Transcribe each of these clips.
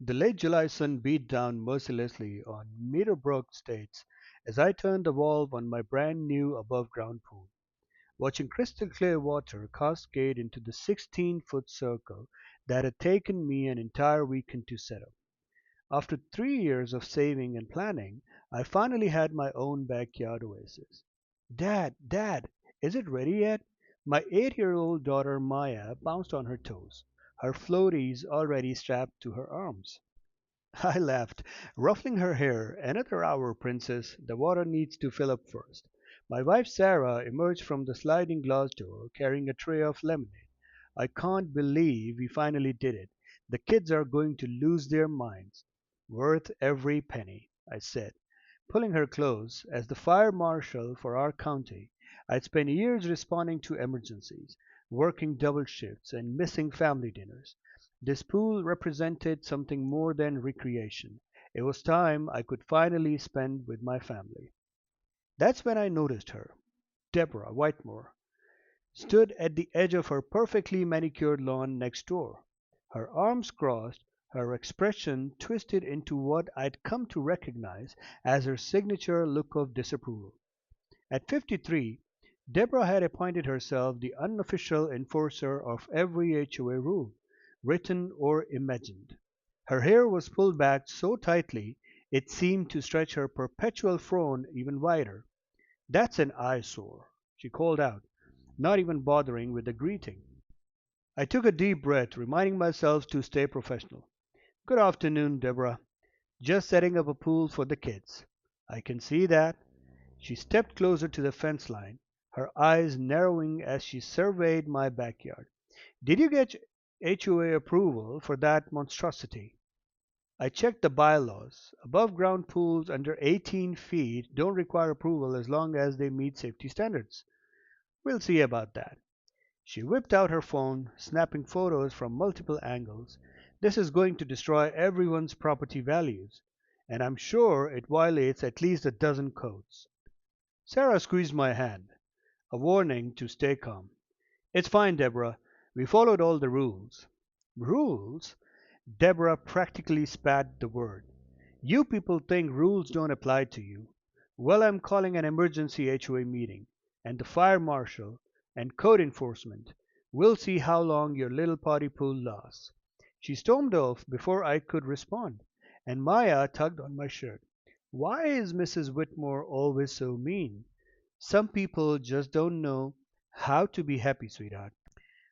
The late July sun beat down mercilessly on Meadowbrook Estates as I turned the valve on my brand new above ground pool, watching crystal clear water cascade into the 16-foot circle that had taken me an entire weekend to set up. After 3 years of saving and planning, I finally had my own backyard oasis. Dad, is it ready yet? My 8-year-old daughter Maya bounced on her toes, her floaties already strapped to her arms. I laughed, ruffling her hair. Another hour, princess. The water needs to fill up first. My wife Sarah emerged from the sliding glass door carrying a tray of lemonade. I can't believe we finally did it. The kids are going to lose their minds. Worth every penny, I said, pulling her close. As the fire marshal for our county, I'd spent years responding to emergencies, working double shifts, and missing family dinners. This pool represented something more than recreation. It was time I could finally spend with my family. That's when I noticed her. Deborah Whitmore stood at the edge of her perfectly manicured lawn next door, her arms crossed, her expression twisted into what I'd come to recognize as her signature look of disapproval. At 53, Deborah had appointed herself the unofficial enforcer of every HOA rule, written or imagined. Her hair was pulled back so tightly it seemed to stretch her perpetual frown even wider. "That's an eyesore," she called out, not even bothering with the greeting. I took a deep breath, reminding myself to stay professional. "Good afternoon, Deborah. Just setting up a pool for the kids." "I can see that." She stepped closer to the fence line, her eyes narrowing as she surveyed my backyard. "Did you get HOA approval for that monstrosity?" I checked the bylaws. Above ground pools under 18 feet don't require approval as long as they meet safety standards. "We'll see about that." She whipped out her phone, snapping photos from multiple angles. "This is going to destroy everyone's property values, and I'm sure it violates at least a dozen codes." Sarah squeezed my hand, a warning to stay calm. "It's fine, Deborah. We followed all the rules." "Rules?" Deborah practically spat the word. "You people think rules don't apply to you. Well, I'm calling an emergency HOA meeting, and the fire marshal, and code enforcement. We'll see how long your little party pool lasts." She stormed off before I could respond, and Maya tugged on my shirt. Why is Mrs. Whitmore always so mean? Some people just don't know how to be happy, sweetheart.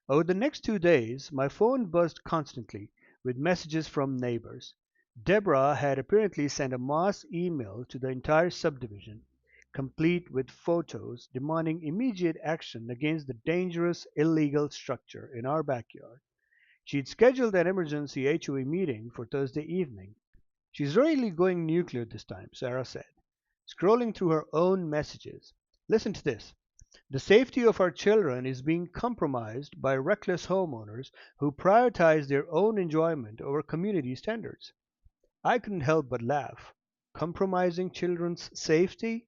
Over the next 2 days, my phone buzzed constantly with messages from neighbors. Deborah had apparently sent a mass email to the entire subdivision, complete with photos demanding immediate action against the dangerous illegal structure in our backyard. She'd scheduled an emergency HOA meeting for Thursday evening. "She's really going nuclear this time," Sarah said, scrolling through her own messages. "Listen to this. The safety of our children is being compromised by reckless homeowners who prioritize their own enjoyment over community standards." I couldn't help but laugh. Compromising children's safety?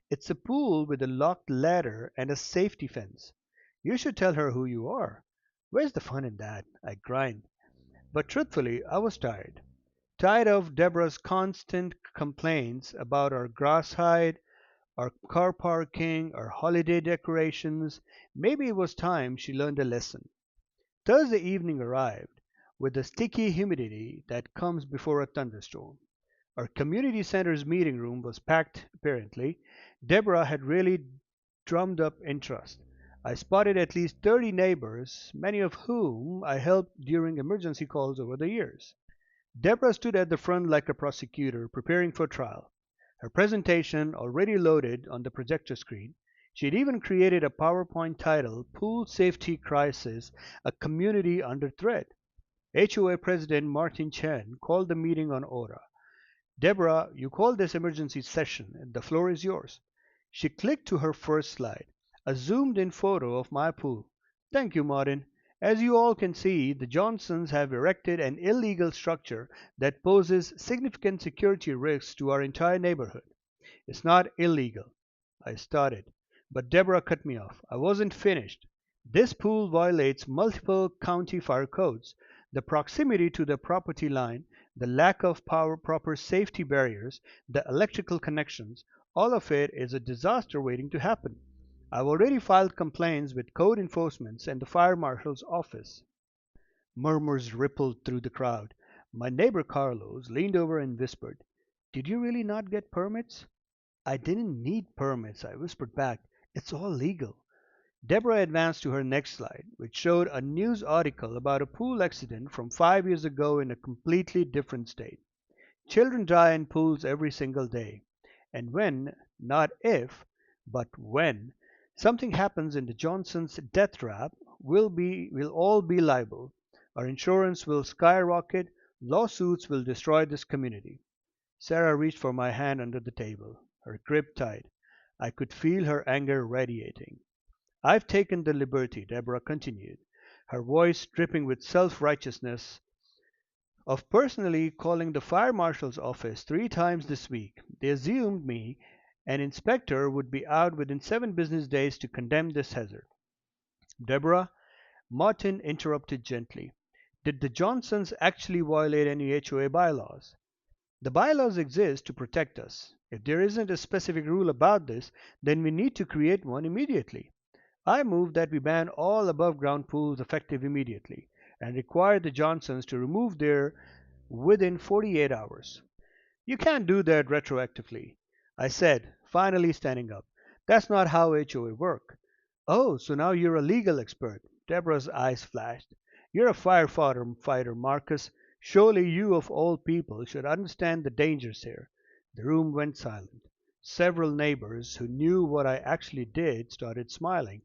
It's a pool with a locked ladder and a safety fence. You should tell her who you are. Where's the fun in that? I grinned. But truthfully, I was tired. Tired of Deborah's constant complaints about our grass height, our car parking, our holiday decorations. Maybe it was time she learned a lesson. Thursday evening arrived, with the sticky humidity that comes before a thunderstorm. Our community center's meeting room was packed, apparently. Deborah had really drummed up interest. I spotted at least 30 neighbors, many of whom I helped during emergency calls over the years. Deborah stood at the front like a prosecutor preparing for trial, her presentation already loaded on the projector screen. She'd even created a PowerPoint titled "Pool Safety Crisis, a Community Under Threat." HOA President Martin Chen called the meeting on order. "Deborah, you called this emergency session, and the floor is yours." She clicked to her first slide, a zoomed in photo of my pool. "Thank you, Martin. As you all can see, the Johnsons have erected an illegal structure that poses significant security risks to our entire neighborhood." "It's not illegal," I started, but Deborah cut me off. I wasn't finished. "This pool violates multiple county fire codes. The proximity to the property line, the lack of proper safety barriers, the electrical connections, all of it is a disaster waiting to happen. I've already filed complaints with code enforcement and the fire marshal's office. Murmurs rippled through the crowd. My neighbor Carlos leaned over and whispered, "Did you really not get permits?" "I didn't need permits," I whispered back. "It's all legal." Deborah advanced to her next slide, which showed a news article about a pool accident from 5 years ago in a completely different state. Children die in pools every single day. And when, not if, but when, something happens in the Johnsons' death trap, we'll all be liable. Our insurance will skyrocket. Lawsuits will destroy this community. Sarah reached for my hand under the table, her grip tight. I could feel her anger radiating. "I've taken the liberty," Deborah continued, her voice dripping with self-righteousness, "of personally calling the fire marshal's office 3 times this week. They assumed me, an inspector, would be out within 7 business days to condemn this hazard." "Deborah," Martin interrupted gently, "did the Johnsons actually violate any HOA bylaws?" "The bylaws exist to protect us. If there isn't a specific rule about this, then we need to create one immediately. I move that we ban all above-ground pools effective immediately, and require the Johnsons to remove their within 48 hours." "You can't do that retroactively," I said, finally standing up. "That's not how HOA work." "Oh, so now you're a legal expert." Deborah's eyes flashed. "You're a fighter, Marcus. Surely you, of all people, should understand the dangers here." The room went silent. Several neighbors who knew what I actually did started smiling.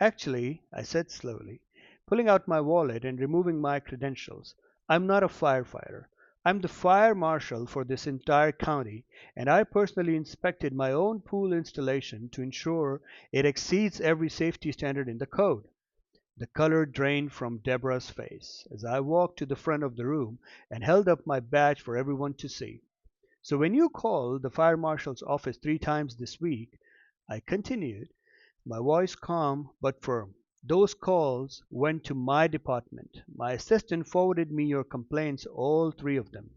"Actually," I said slowly, pulling out my wallet and removing my credentials, "I'm not a firefighter. I'm the fire marshal for this entire county, and I personally inspected my own pool installation to ensure it exceeds every safety standard in the code." The color drained from Deborah's face as I walked to the front of the room and held up my badge for everyone to see. "So when you called the fire marshal's office 3 times this week," I continued, my voice calm but firm, "those calls went to my department. My assistant forwarded me your complaints, all 3 of them."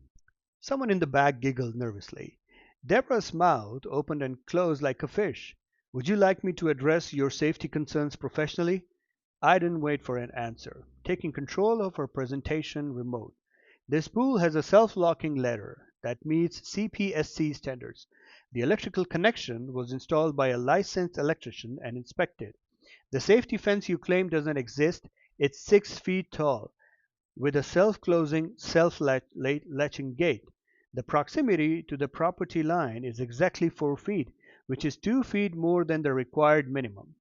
Someone in the back giggled nervously. Deborah's mouth opened and closed like a fish. "Would you like me to address your safety concerns professionally?" I didn't wait for an answer, taking control of her presentation remote. "This pool has a self-locking ladder that meets CPSC standards. The electrical connection was installed by a licensed electrician and inspected. The safety fence you claim doesn't exist. It's 6 feet tall, with a self-closing, self-latching gate. The proximity to the property line is exactly 4 feet, which is 2 feet more than the required minimum."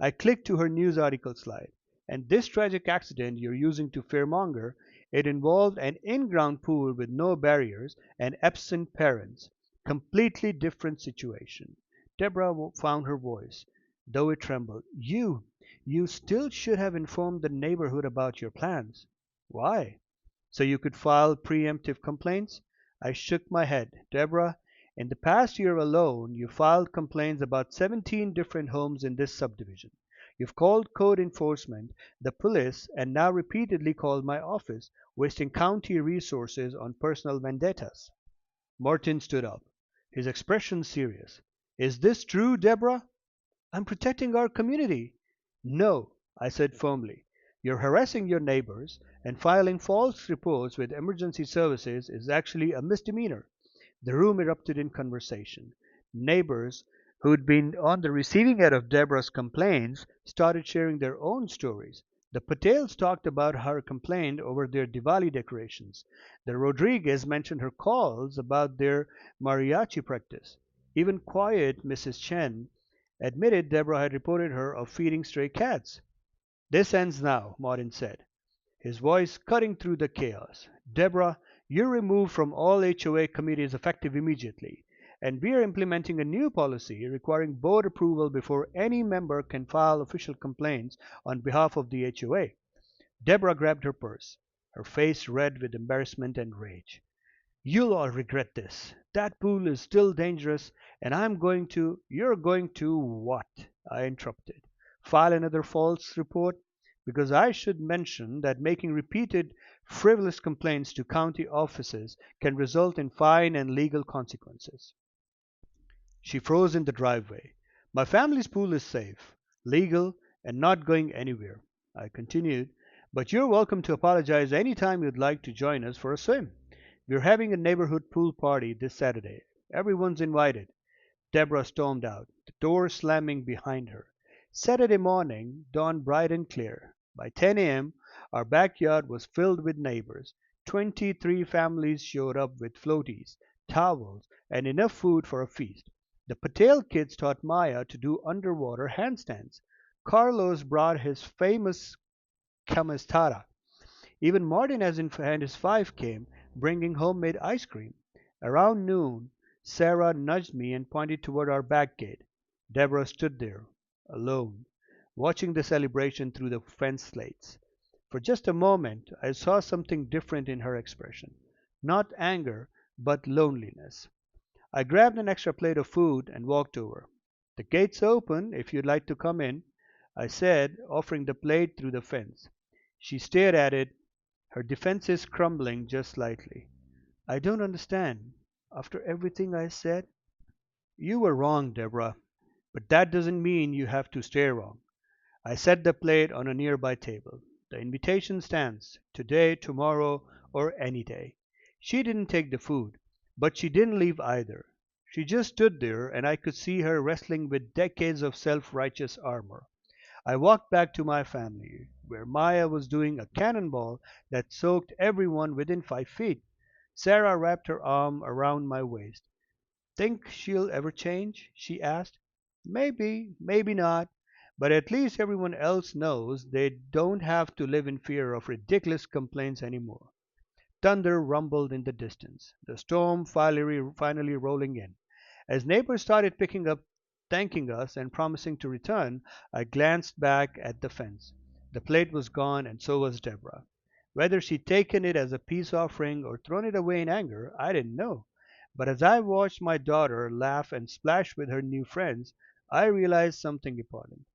I clicked to her news article slide. "And this tragic accident you're using to fearmonger, it involved an in-ground pool with no barriers and absent parents. Completely different situation." Deborah found her voice, though it trembled. You still should have informed the neighborhood about your plans." "Why?" "So you could file preemptive complaints?" I shook my head. "Deborah, in the past year alone, you filed complaints about 17 different homes in this subdivision. You've called code enforcement, the police, and now repeatedly called my office, wasting county resources on personal vendettas." Martin stood up, his expression serious. "Is this true, Deborah?" "I'm protecting our community." "No," I said firmly. "You're harassing your neighbors, and filing false reports with emergency services is actually a misdemeanor." The room erupted in conversation. Neighbors who'd been on the receiving end of Deborah's complaints started sharing their own stories. The Patels talked about her complaint over their Diwali decorations. The Rodriguez mentioned her calls about their mariachi practice. Even quiet Mrs. Chen admitted Deborah had reported her of feeding stray cats. "This ends now," Martin said, his voice cutting through the chaos. "Deborah, you're removed from all HOA committees effective immediately, and we are implementing a new policy requiring board approval before any member can file official complaints on behalf of the HOA." Deborah grabbed her purse, her face red with embarrassment and rage. "You'll all regret this. That pool is still dangerous, and I'm going to—" "You're going to what?" I interrupted. "File another false report? Because I should mention that making repeated Frivolous complaints to county offices can result in fine and legal consequences. She froze in the driveway. My family's pool is safe, legal, and not going anywhere. I continued, but you're welcome to apologize any time you'd like to join us for a swim. We're having a neighborhood pool party this Saturday. Everyone's invited. Deborah stormed out, the door slamming behind her. Saturday morning dawned bright and clear. By 10 a.m., our backyard was filled with neighbors. 23 families showed up with floaties, towels, and enough food for a feast. The Patel kids taught Maya to do underwater handstands. Carlos brought his famous camastara. Even Martin and his wife came, bringing homemade ice cream. Around noon, Sarah nudged me and pointed toward our back gate. Deborah stood there, alone, watching the celebration through the fence slates. For just a moment, I saw something different in her expression. Not anger, but loneliness. I grabbed an extra plate of food and walked over. "The gate's open if you'd like to come in," I said, offering the plate through the fence. She stared at it, her defenses crumbling just slightly. "I don't understand. After everything I said?" "You were wrong, Deborah, but that doesn't mean you have to stay wrong." I set the plate on a nearby table. "The invitation stands, today, tomorrow, or any day." She didn't take the food, but she didn't leave either. She just stood there, and I could see her wrestling with decades of self-righteous armor. I walked back to my family, where Maya was doing a cannonball that soaked everyone within 5 feet. Sarah wrapped her arm around my waist. "Think she'll ever change?" she asked. "Maybe, maybe not. But at least everyone else knows they don't have to live in fear of ridiculous complaints anymore." Thunder rumbled in the distance, the storm finally rolling in. As neighbors started picking up, thanking us, and promising to return, I glanced back at the fence. The plate was gone, and so was Deborah. Whether she'd taken it as a peace offering or thrown it away in anger, I didn't know. But as I watched my daughter laugh and splash with her new friends, I realized something important.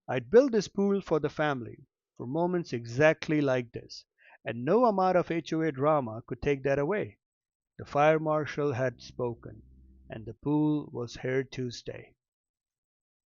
I'd built this pool for the family, for moments exactly like this, and no amount of HOA drama could take that away. The fire marshal had spoken, and the pool was here to stay.